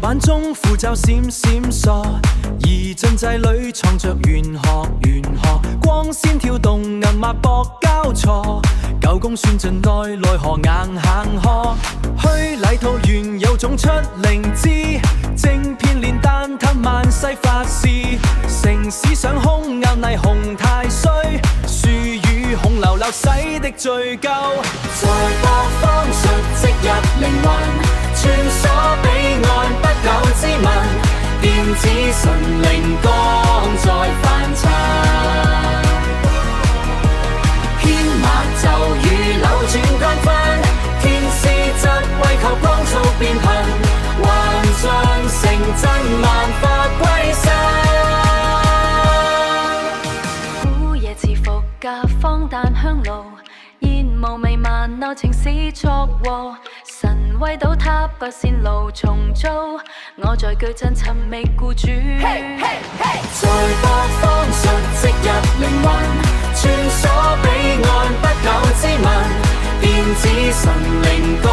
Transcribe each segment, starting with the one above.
晚中符咒閃閃爍，而進制裏藏着玄學，光鮮跳動，銀脈搏交錯，九宮算盡愛，奈何硬行呵。虛禮套原有種出靈芝，正片煉丹探萬世法事，城市上空拗泥紅太歲，樹與紅流流洗的罪疚，在八方述即入靈魂，穿梭彼岸不朽之紋，電子神靈光在凡塵，牽馬咒語扭轉間分，天師則為求光速變頻，幻象成真萬法歸身。午夜似伏夾荒誕香爐，煙霧彌漫鬧情史作禍，神威倒塌個線路重組，我在巨鎮尋覓雇主。在八方述即入靈魂，穿梭彼岸不朽之紋，電子神靈光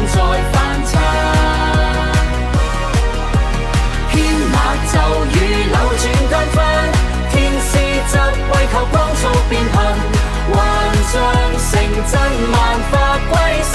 在凡塵，牽馬咒語扭轉間分，天師則為求光速變頻，幻象成真萬法歸身。